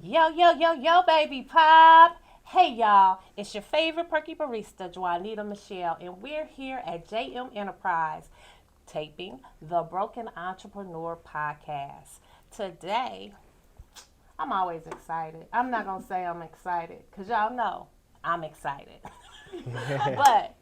Yo, yo, yo, yo, baby pop. Hey, y'all. It's your favorite perky barista, Juanita Michelle, and we're here at JM Enterprise taping the Broken Entrepreneur podcast. Today, I'm always excited. I'm not going to say I'm excited because y'all know I'm excited. But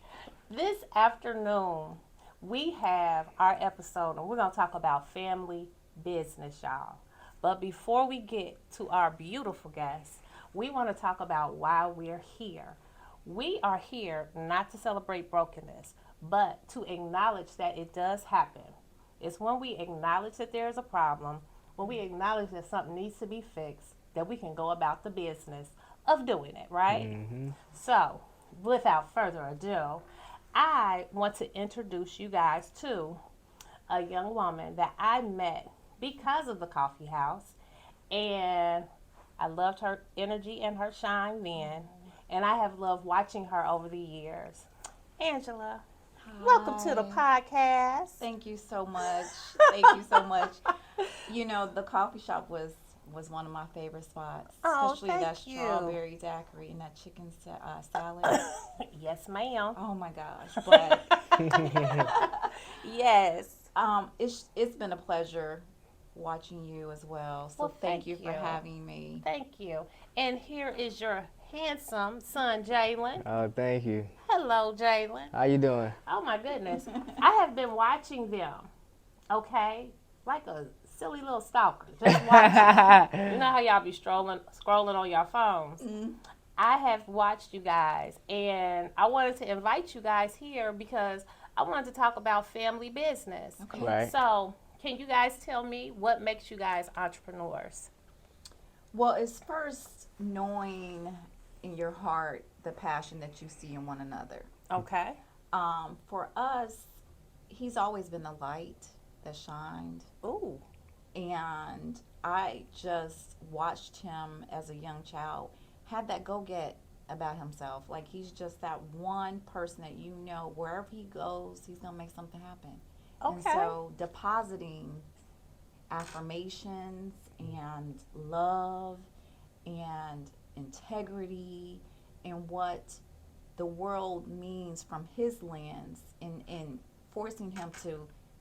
this afternoon, we have our episode, and we're going to talk about family business, y'all. But before we get to our beautiful guests, we want to talk about why we're here. We are here not to celebrate brokenness, but to acknowledge that it does happen. It's when we acknowledge that there's a problem, when we acknowledge that something needs to be fixed, that we can go about the business of doing it, right? Mm-hmm. So, without further ado, I want to introduce you guys to a young woman that I met because of the coffee house. And I loved her energy and her shine then. And I have loved watching her over the years. Angela, welcome to the Hi. podcast. Thank you so much. Thank you so much. You know, the coffee shop was one of my favorite spots, Oh, especially thank that you. strawberry daiquiri and that salad. Yes, ma'am. Oh my gosh! But Yes. it's been a pleasure watching you as well. So Well, thank you thank for you. having me. Thank you. And here is your handsome son, Jalen. Oh, thank you. Hello, Jalen. How you doing? Oh, my goodness. I have been watching them, okay? Like a silly little stalker. Just watching. You know how y'all be scrolling on your phones? I have watched you guys, and I wanted to invite you guys here because I wanted to talk about family business. Okay. Right. So, can you guys tell me what makes you guys entrepreneurs? Well, it's first knowing in your heart the passion that you see in one another. Okay. For us, he's always been the light that shined. Ooh. And I just watched him as a young child had that go get about himself. Like he's just that one person that you know wherever he goes, he's gonna make something happen. And Okay. so depositing affirmations and love and integrity and what the world means from his lens and forcing him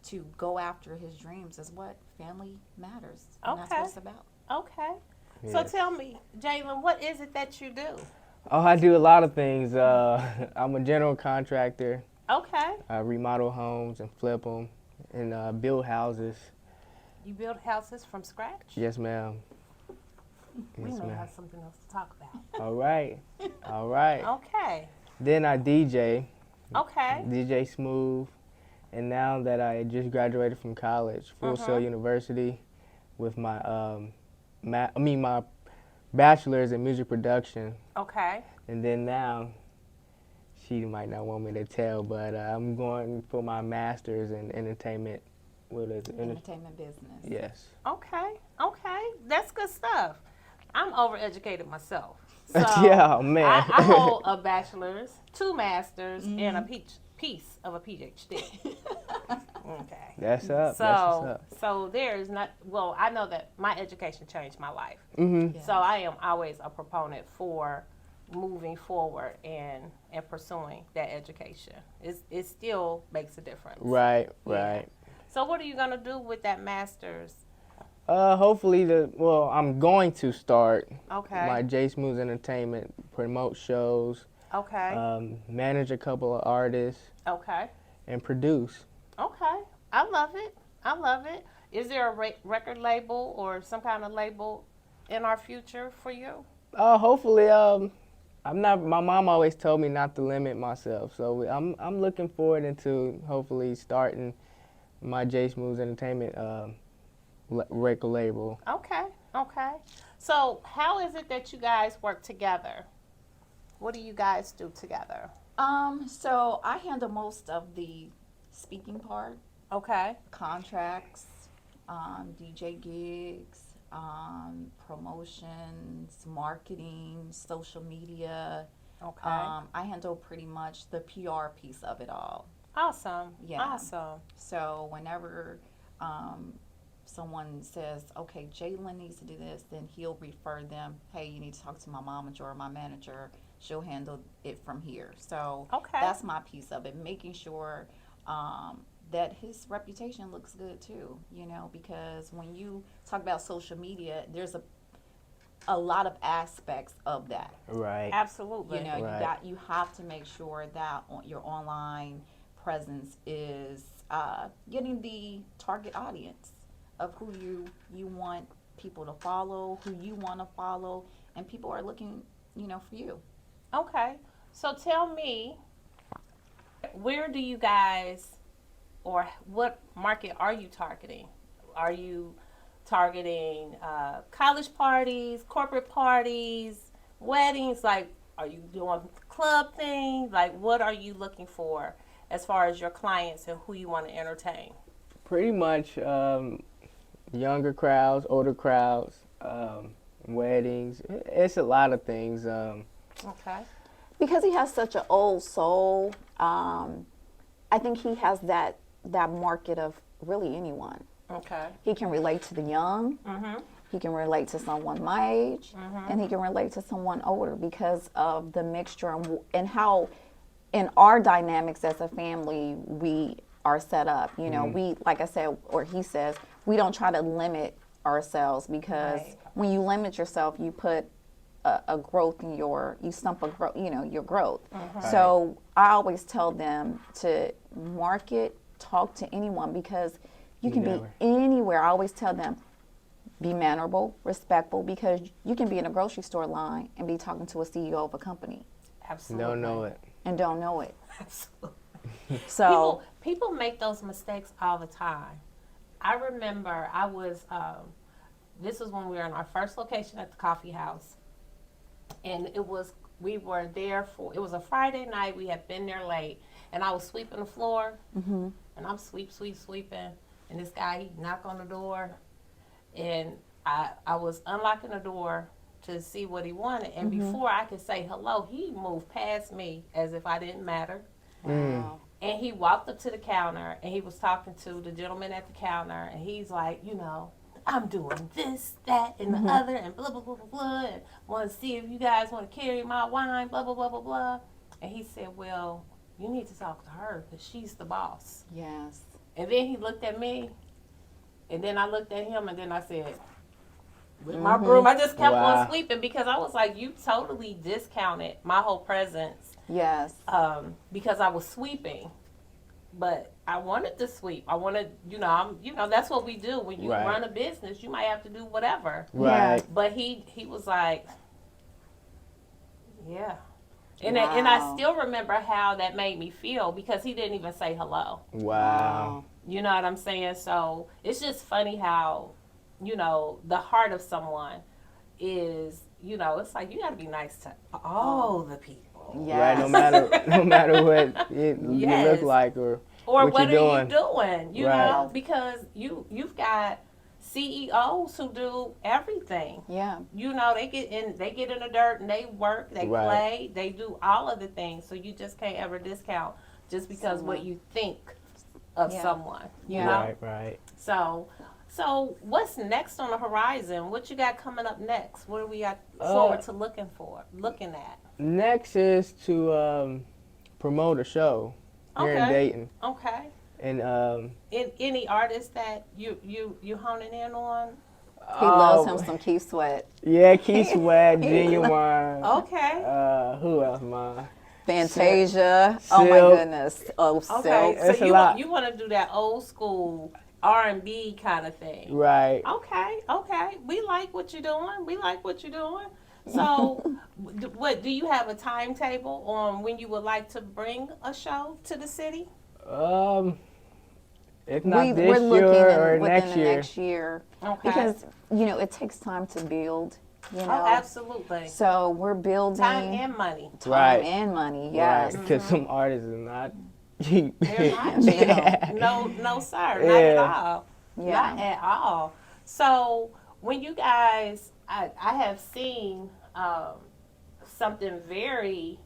to go after his dreams is what family matters. And that's what Okay. it's about. Okay. So Yes. tell me, Jalen, what is it that you do? Oh, I do a lot of things. I'm a general contractor. Okay. I remodel homes and flip them and build houses. You build houses from scratch? Yes, ma'am. We Yes, may ma'am. have something else to talk about. All right. All right. Okay. Then I DJ, Okay. DJ Smooth. And now that I just graduated from college, Full Sail University, with my my bachelor's in music production. Okay. And then now, she might not want me to tell, but I'm going for my master's in entertainment. What is it? Entertainment business. Yes. Okay. Okay. That's good stuff. I'm overeducated myself. So Yeah, man. I hold a bachelor's, two masters, and a piece of a PhD. Okay. That's up. That's what's So, up. so there's not. Well, I know that my education changed my life. Mm-hmm. Yes. So I am always a proponent for moving forward and pursuing that education. It still makes a difference. Right, Yeah. right. So what are you gonna do with that master's? Hopefully I'm going to start Okay. my J Smooth Entertainment, promote shows, Okay. manage a couple of artists, Okay. and produce. Okay. I love it. I love it. Is there a record label or some kind of label in our future for you? Hopefully, I'm not. My mom always told me not to limit myself, so I'm looking forward into hopefully starting my J Smooth Entertainment record label. Okay. Okay. So how is it that you guys work together? What do you guys do together? So I handle most of the speaking part, Okay. contracts, DJ gigs, promotions, marketing, social media. Okay. I handle pretty much the PR piece of it all. Awesome. Yeah. Awesome. So whenever someone says, okay, Jalen needs to do this, then he'll refer them, hey, you need to talk to my manager or my manager. She'll handle it from here. So Okay. that's my piece of it, making sure that his reputation looks good too, because when you talk about social media, there's a lot of aspects of that. Right. Absolutely. Right. You have to make sure that your online presence is getting the target audience of who you want people to follow, who you want to follow, and people are looking, for you. Okay. So tell me, where do you guys, or what market are you targeting? Are you targeting college parties, corporate parties, weddings? Like, are you doing club things? Like, what are you looking for as far as your clients and who you want to entertain? Pretty much younger crowds, older crowds, weddings. It's a lot of things. Okay. Because he has such an old soul, I think he has that market of really anyone. Okay. He can relate to the young. Mm-hmm. He can relate to someone my age, Mm-hmm. and he can relate to someone older because of the mixture and how, in our dynamics as a family, we are set up. We, like I said, or he says, we don't try to limit ourselves because Right. when you limit yourself, you put a growth in you stump a growth, your growth. So I always tell them to market, talk to anyone because you can be anywhere. I always tell them, be mannerable, respectful, because you can be in a grocery store line and be talking to a CEO of a company Absolutely. Don't know it. and don't know it. Absolutely. So People make those mistakes all the time. I remember I was, this was when we were in our first location at the coffee house. And we were there it was a Friday night. We had been there late. And I was sweeping the floor. Mm-hmm. And I'm sweeping. And this guy, he knocked on the door. And I was unlocking the door to see what he wanted. And before I could say hello, he moved past me as if I didn't matter. Wow. And he walked up to the counter and he was talking to the gentleman at the counter. And he's like, I'm doing this, that, and the other, and blah, blah, blah, blah, blah. And want to see if you guys want to carry my wine, blah, blah, blah, blah, blah. And he said, well, you need to talk to her because she's the boss. Yes. And then he looked at me. And then I looked at him and then I said, with my broom, I just kept on sweeping because I was like, you totally discounted my whole presence Yes. because I was sweeping. But I wanted to sweep. I wanted, that's what we do. When you run a business, you might have to do whatever. Right. But he was like, yeah. And, Wow. and I still remember how that made me feel because he didn't even say hello. Wow. You know what I'm saying? So it's just funny how, the heart of someone is, it's like you got to be nice to all the people. Yes. Right. No matter what you Yes. look like or Or what are you're you doing? You Right. know, because you've got CEOs who do everything. Yeah. They get in the dirt and they work, they Right. play, they do all of the things. So you just can't ever discount just because what you think of someone. You know? Right. So what's next on the horizon? What you got coming up next? What do we got forward to looking at? Next is to promote a show here in Dayton. Okay. And Any artists that you honing in on? He loves him some Keith Sweat. Yeah, Keith Sweat, Genuine. Okay. Who else, man? Fantasia. Oh my Silk. goodness. Oh, Okay. Silk. It's So a lot. you want to do that old school R&B kind of thing? Right. Okay. We like what you're doing. So, what do you have a timetable on when you would like to bring a show to the city? If not We're this looking year or within next the year. next year. Okay. Because, it takes time to build, Oh, absolutely. So we're building Time and money. Right. and money, yes. Because some artists are not cheap. They're not cheap. No, sir. Not at all. Yeah. Not at all. So when you guys, I have seen something very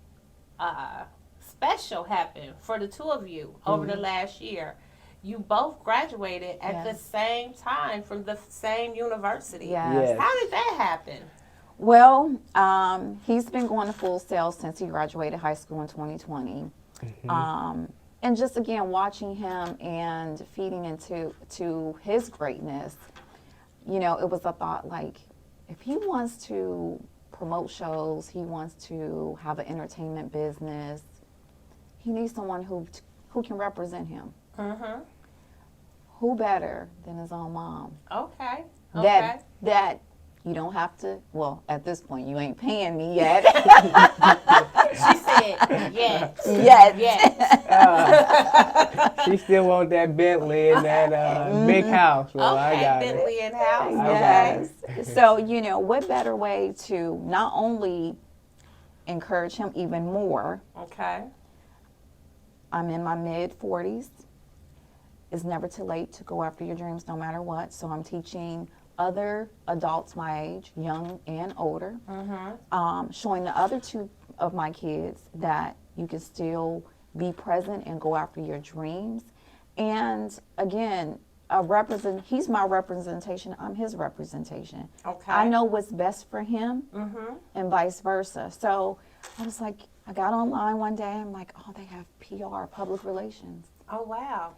special happen for the two of you over the last year. you both graduated at the Yes. same time from the same university. Yes. Yes. How did that happen? Well, he's been going to Full Sail since he graduated high school in 2020. And just again, watching him and feeding into his greatness, it was a thought like, if he wants to promote shows, he wants to have an entertainment business, he needs someone who can represent him. Mm-hmm. Who better than his own mom? Okay. That you don't have to. Well, at this point, you ain't paying me yet. She said, yes. Yet. Yes. She still want that Bentley and that big house. So I Okay, got it. Bentley in house. Yes. Okay. So, what better way to not only encourage him even more? Okay. I'm in my mid 40s. It's never too late to go after your dreams no matter what. So I'm teaching other adults my age, young and older, showing the other two of my kids that you can still be present and go after your dreams. And again, he's my representation, I'm his representation. Okay. I know what's best for him and vice versa. So I was like, I got online one day, I'm like, oh, they have PR, public relations. Oh, wow.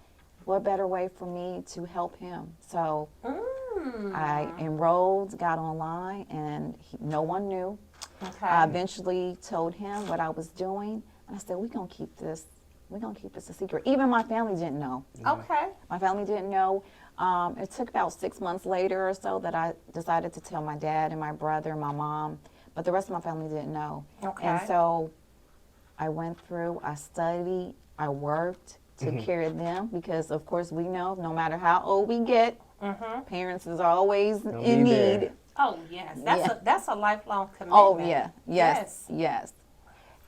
What better way for me to help him? So Mm. I enrolled, got online, and no one knew. Okay. I eventually told him what I was doing, and I said, we're going to keep this a secret. Even my family didn't know. Okay. My family didn't know. It took about 6 months later or so that I decided to tell my dad and my brother and my mom, but the rest of my family didn't know. Okay. And so I went through, I studied, I worked, took care of them, because of course we know no matter how old we get, parents is always They'll in be there. need. Oh, yes. Yeah. That's a lifelong commitment. Oh yeah, yes.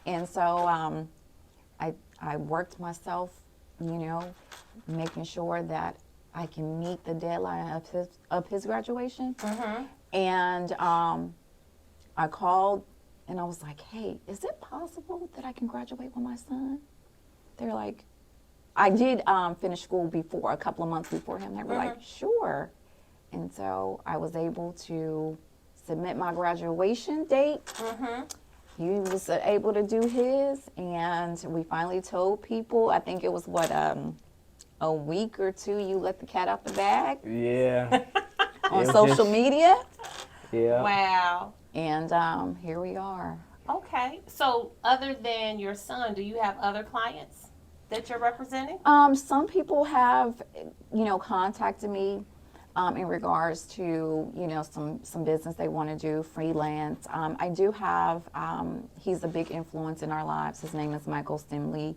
And so I worked myself, making sure that I can meet the deadline of his graduation. And I called and I was like, hey, is it possible that I can graduate with my son? They're like, I did finish school a couple of months before him. They were like, sure. And so I was able to submit my graduation date. He was able to do his, and we finally told people, I think it was a week or two, you let the cat out the bag Yeah. on It was social just- media. Yeah. Wow. And here we are. Okay. So, other than your son, do you have other clients that you're representing? Some people have, contacted me in regards to, some business they want to do, freelance. I do have, he's a big influence in our lives. His name is Michael Stimley.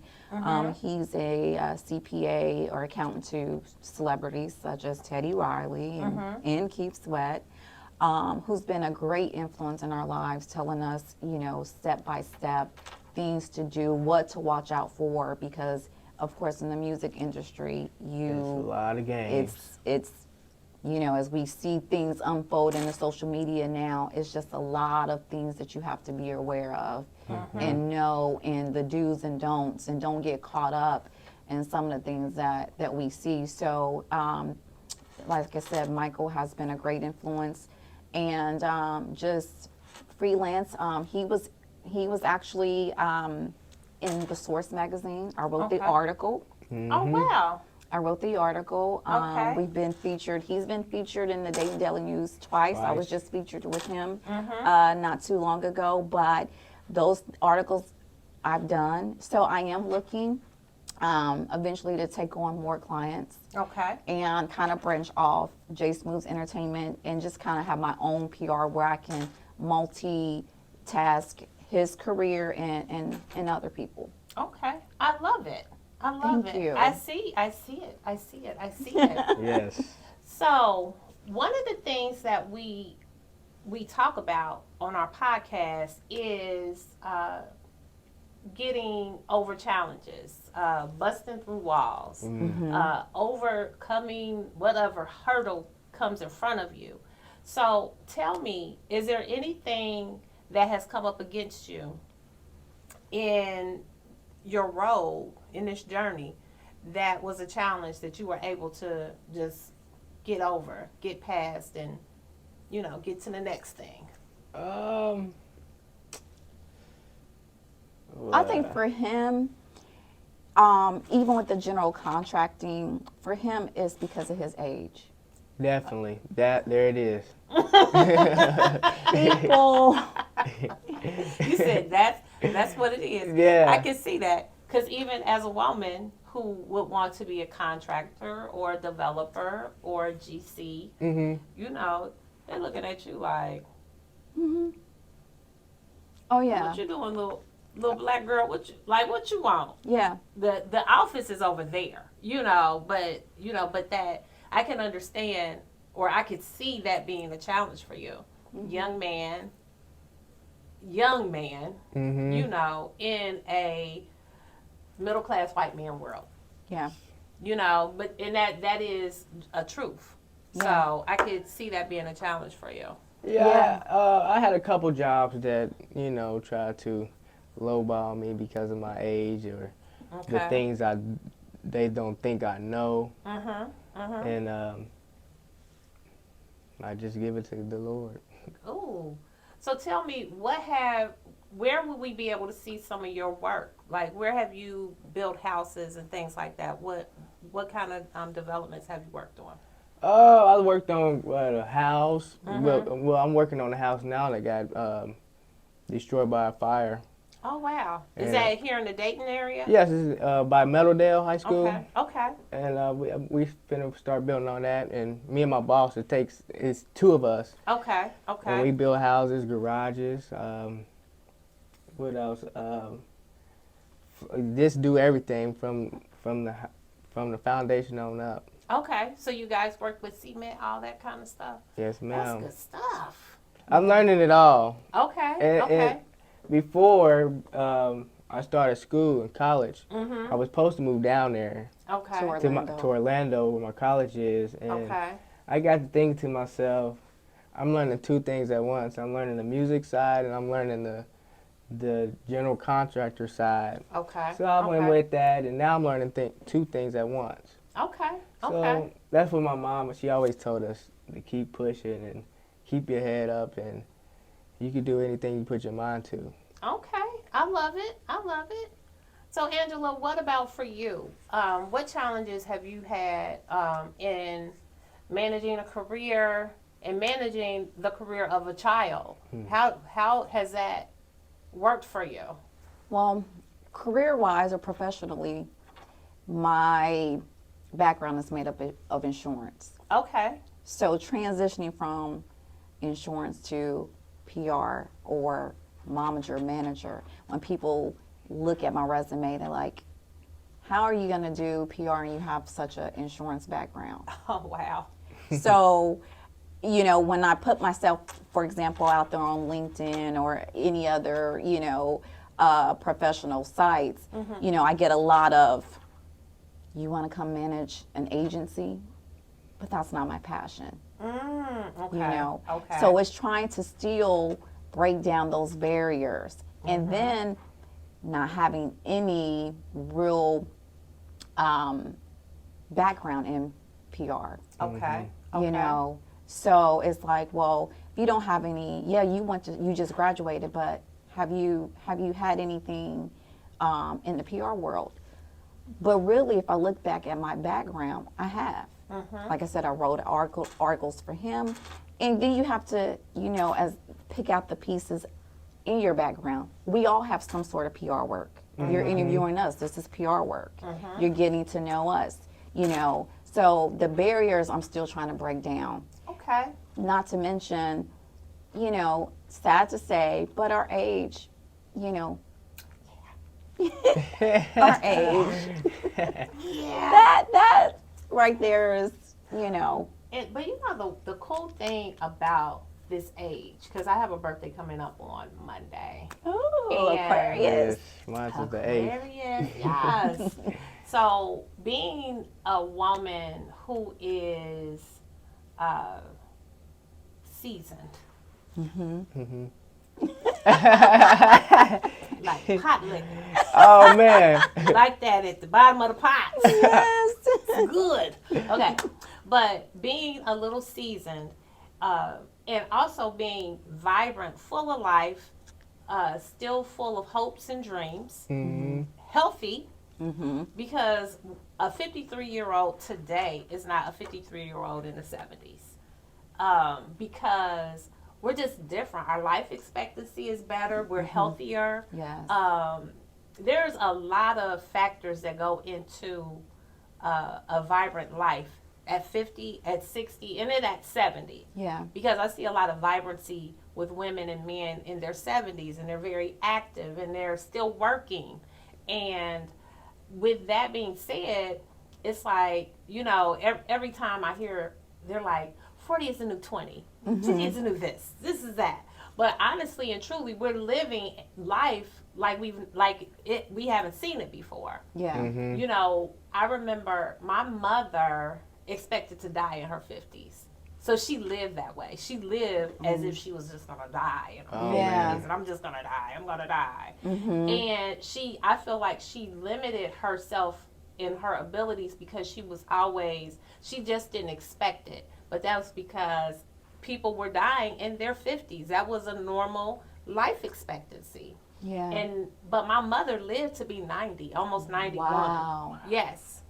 He's a CPA or accountant to celebrities such as Teddy Riley and Keith Sweat, who's been a great influence in our lives, telling us, step by step, things to do, what to watch out for, because of course in the music industry, It's a lot of games. it's as we see things unfold in the social media now, it's just a lot of things that you have to be aware of and know, and the do's and don'ts, and don't get caught up in some of the things that we see. So like I said, Michael has been a great influence, and just freelance. He was actually in the Source magazine. I wrote the article. Oh, wow. I wrote the article. Okay. We've been featured. He's been featured in the Dayton Daily News twice. I was just featured with him not too long ago. But those articles I've done. So I am looking eventually to take on more clients. Okay. And kind of branch off J Smooth's Entertainment and just kind of have my own PR where I can multitask his career and other people. Okay. I love it. I love Thank it. you. I see it. Yes. So, one of the things that we talk about on our podcast is getting over challenges, busting through walls, overcoming whatever hurdle comes in front of you. So, tell me, is there anything that has come up against you in your role in this journey that was a challenge that you were able to just get over, get past, and get to the next thing? I think for him, even with the general contracting, for him it's because of his age. Definitely. There it is. People, You said that's what it is. Yeah. I can see that because even as a woman who would want to be a contractor or a developer or a GC, they're looking at you like, oh yeah, what you doing, little black girl? What you want? yeah, The office is over there, but that I can understand, or I could see that being a challenge for you, young man, in a middle class white man world, yeah, but that is a truth. Yeah. So I could see that being a challenge for you. Yeah, I had a couple jobs that, tried to lowball me because of my age or the Okay. things they don't think I know. And I just give it to the Lord. Ooh. So tell me, where would we be able to see some of your work? Like, where have you built houses and things like that? What kind of developments have you worked on? I worked on a house. Well, I'm working on a house now that got destroyed by a fire. Oh, wow. Is Yeah. that here in the Dayton area? Yes, it's by Meadowdale High School. Okay. And we finna start building on that. And me and my boss, it's two of us. Okay. And we build houses, garages. What else? Just do everything from the foundation on up. Okay. So you guys work with cement, all that kind of stuff? Yes, ma'am. That's good stuff. I'm learning it all. Okay. And before I started school in college, I was supposed to move down there Okay. To to Orlando, where my college is. And Okay. I got to think to myself, I'm learning two things at once. I'm learning the music side, and I'm learning the general contractor side. Okay. So I went with that, and now I'm learning two things at once. Okay. So that's what my mom, she always told us, to keep pushing and keep your head up, and you can do anything you put your mind to. Okay. I love it. So, Angela, what about for you? What challenges have you had in managing a career and managing the career of a child? How has that worked for you? well, career-wise or professionally, my background is made up of insurance. Okay. So transitioning from insurance to PR or momager, manager, when people look at my resume, they're like, how are you going to do PR and you have such an insurance background? Oh, wow. So, when I put myself, for example, out there on LinkedIn or any other, professional sites, I get a lot of, you want to come manage an agency? But that's not my passion. Okay. Okay. So it's trying to still break down those barriers. And then not having any real background in PR. Okay. So it's like, well, if you don't have any, you just graduated, but have you had anything in the PR world? But really, if I look back at my background, I have. Like I said, I wrote articles for him, and then you have to, as pick out the pieces in your background. We all have some sort of PR work. You're interviewing us. This is PR work. You're getting to know us. So the barriers I'm still trying to break down. Okay. Not to mention, sad to say, but our age, our age. Yeah. That right there is, But the cool thing about this age, because I have a birthday coming up on Monday. Oh, And- Aquarius. Mine's is the 8th. Aquarius, yes. So being a woman who is seasoned, like pot liquor, Oh man. like that at the bottom of the pot. Yes. It's good. Okay, but being a little seasoned, and also being vibrant, full of life, still full of hopes and dreams, hmm healthy, Mm-hmm. because a 53-year-old today is not a 53-year-old in the 70s. Because we're just different. Our life expectancy is better. We're healthier. Yes. There's a lot of factors that go into a vibrant life at 50, at 60, and then at 70. Yeah. Because I see a lot of vibrancy with women and men in their 70s, and they're very active and they're still working. And with that being said, it's like, every time I hear, they're like, 40 is the new 20, 50 is the new this is that. But honestly and truly, we're living life like we haven't seen it before. Yeah. hmm I remember my mother expected to die in her 50s. So she lived that way. She lived as if she was just gonna die in her Oh, 50s, Yeah. and I'm just gonna die. I'm gonna die. Mm-hmm. And I feel like she limited herself in her abilities because she just didn't expect it. But that was because people were dying in their 50s. That was a normal life expectancy. Yeah. But my mother lived to be 90, almost 91. Wow. Yes.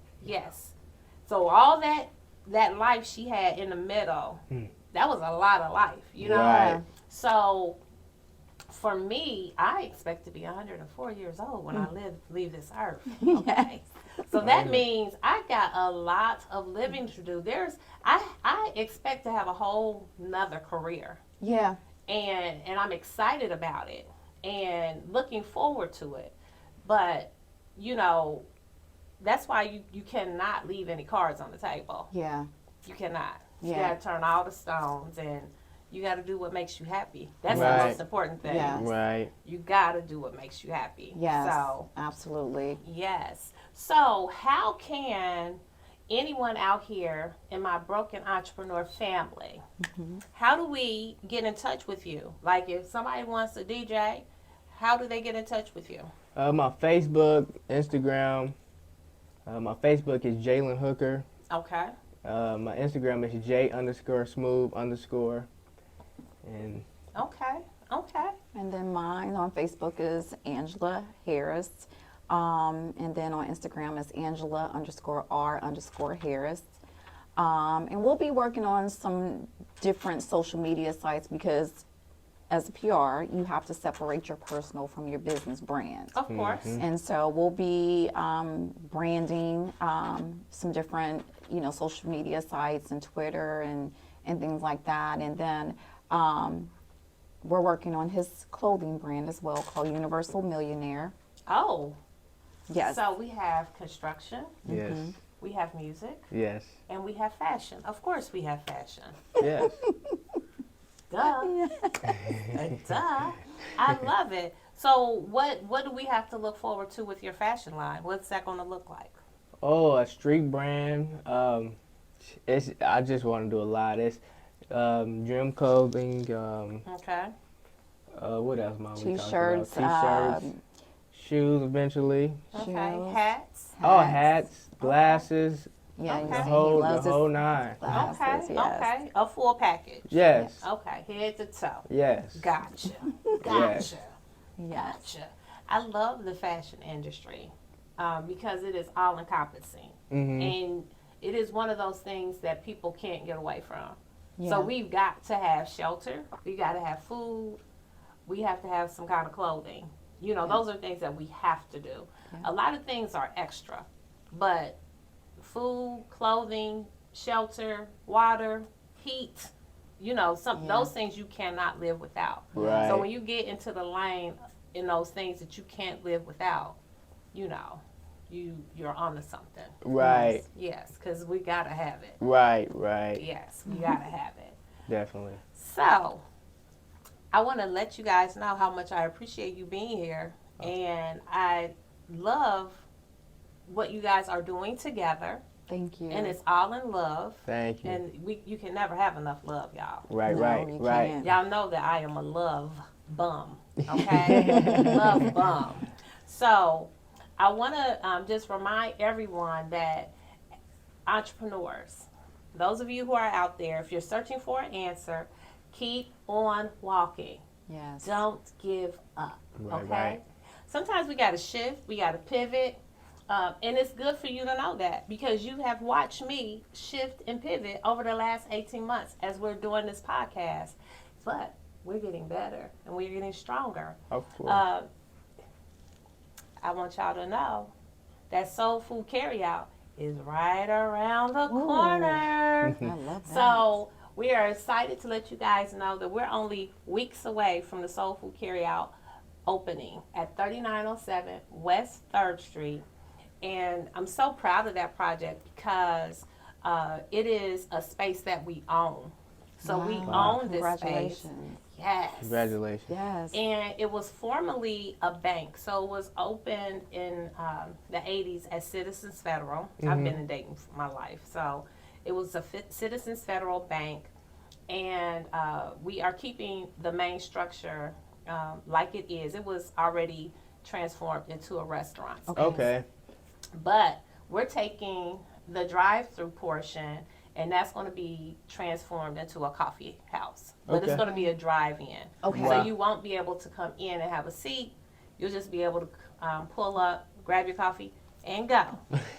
So all that life she had in the middle, that was a lot of life, Right. So for me, I expect to be 104 years old when I leave this earth. Okay. So that means I got a lot of living to do. I expect to have a whole nother career. Yeah. And I'm excited about it and looking forward to it. But, that's why you cannot leave any cards on the table. Yeah. You cannot. You Yeah. got to turn all the stones, and you got to do what makes you happy. That's Right. the most important thing. Yeah. Right. You got to do what makes you happy. Yes. So, Absolutely. yes. So, how can anyone out here in my broken entrepreneur family, how do we get in touch with you? Like, if somebody wants to DJ, how do they get in touch with you? My Facebook, Instagram. My Facebook is Jalen Hooker. Okay. My Instagram is J_smooth_. And Okay. And then mine on Facebook is Angela Harris. And then on Instagram is Angela_R_Harris. And we'll be working on some different social media sites because as a PR, you have to separate your personal from your business brand. Of course. And so we'll be branding some different, social media sites and Twitter and things like that. And then we're working on his clothing brand as well called Universal Millionaire. Oh. Yes. So we have construction, yes. we have music, Yes. and we have fashion. Of course we have fashion. Yes. Duh. Duh. I love it. So what do we have to look forward to with your fashion line? What's that going to look like? Oh, a street brand. I just want to do a lot. It's gym clothing. Okay. What else, Mom? T-shirts, T-shirts, shoes eventually. Okay. Shoes. Hats. Oh, hats, glasses, Yeah, Okay. you the see, he whole loves his nine. glasses, Okay. yes. Okay. A full package. Yes. Okay. Head to toe. Yes. Gotcha. Yes. Gotcha. Yes. Gotcha. I love the fashion industry because it is all encompassing. hmm And it is one of those things that people can't get away from. Yeah. So we've got to have shelter. We got to have food. We have to have some kind of clothing. Those are things that we have to do. Yeah. A lot of things are extra, but food, clothing, shelter, water, heat, those things you cannot live without. Right. So when you get into the lane in those things that you can't live without, you're onto something. Right. Yes, because we gotta have it. Right. Right. Yes, we gotta have it. Definitely. So, I want to let you guys know how much I appreciate you being here, and I love what you guys are doing together, Thank you. and it's all in love. Thank you. And you can never have enough love, y'all. Right. No, right. you Right. can't. Y'all know that I am a love bum. Okay, love bum. So I want to just remind everyone that entrepreneurs, those of you who are out there, if you're searching for an answer, keep on walking. Yes. Don't give up. Right, Okay. right. Sometimes we got to shift. We got to pivot. And it's good for you to know that because you have watched me shift and pivot over the last 18 months as we're doing this podcast. But we're getting better and we're getting stronger. Of course. I want y'all to know that soul food carryout is right around the corner. I love that. So we are excited to let you guys know that we're only weeks away from the soul food carryout opening at 3907 West 3rd Street. And I'm so proud of that project because it is a space that we own. So we Wow. own this space. Congratulations. Yes. Congratulations. Yes. And it was formerly a bank. So it was opened in the 80s as Citizens Federal. I've been in Dayton for my life. So it was a Citizens Federal Bank. And we are keeping the main structure like it is. It was already transformed into a restaurant. Okay. But we're taking the drive-through portion, and that's going to be transformed into a coffee house. But it's Okay. going to be a drive-in. Okay. So Wow. you won't be able to come in and have a seat. You'll just be able to pull up, grab your coffee, and go.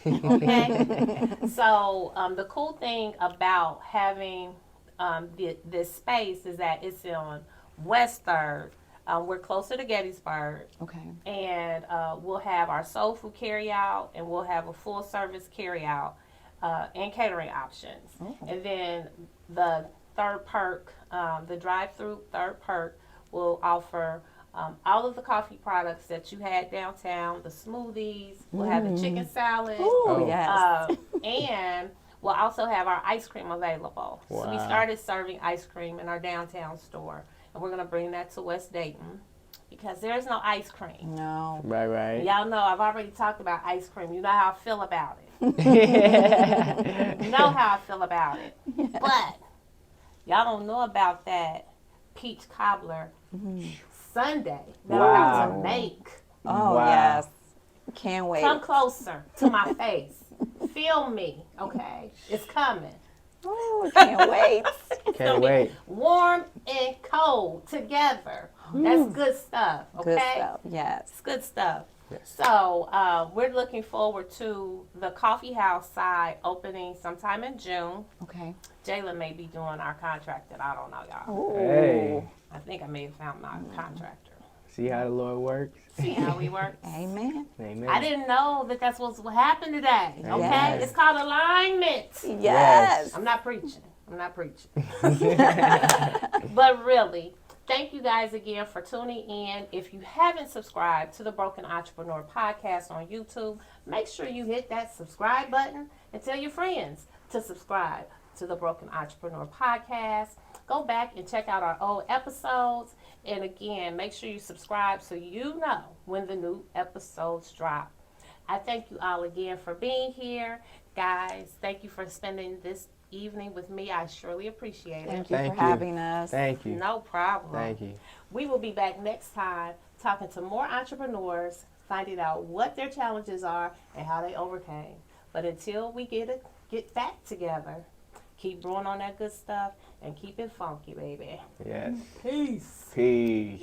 Okay? So the cool thing about having this space is that it's on West 3rd. We're closer to Gettysburg. Okay. And we'll have our soul food carry out, and we'll have a full service carry out and catering options. And then the third perk, the drive through third perk, will offer all of the coffee products that you had downtown, the smoothies, we'll have the chicken salad, Oh, yes. and we'll also have our ice cream available. So we Wow. started serving ice cream in our downtown store. And we're going to bring that to West Dayton because there's no ice cream. No. Right, right. Y'all know I've already talked about ice cream. You know how I feel about it. You know how I feel about it. But y'all don't know about that peach cobbler sundae that I'm about to Wow. make. Oh, Wow. yes. Can't wait. Come closer to my face. Feel me, okay? It's coming. Oh, can't wait. Can't wait. Warm and cold together. That's good stuff, okay? Good stuff. Yes. It's good stuff. Yes. So we're looking forward to the coffee house side opening sometime in June. Okay. Jayla may be doing our contractor. I don't know, y'all. Oh. Hey. I think I may have found my contractor. See how the Lord works? See how we work. Amen. Amen. I didn't know that that's what's what happened today. Okay, Yes. it's called alignment. Yes. I'm not preaching. But really, thank you guys again for tuning in. If you haven't subscribed to the Broken Entrepreneur Podcast on YouTube, make sure you hit that subscribe button and tell your friends to subscribe to the Broken Entrepreneur Podcast. Go back and check out our old episodes. And again, make sure you subscribe so you know when the new episodes drop. I thank you all again for being here. Guys, thank you for spending this evening with me. I surely appreciate it. Thank you Thank for you. having us. Thank you. No problem. Thank you. We will be back next time talking to more entrepreneurs, finding out what their challenges are and how they overcame. But until we get back together, keep brewing on that good stuff and keep it funky, baby. Yes. Peace. Peace.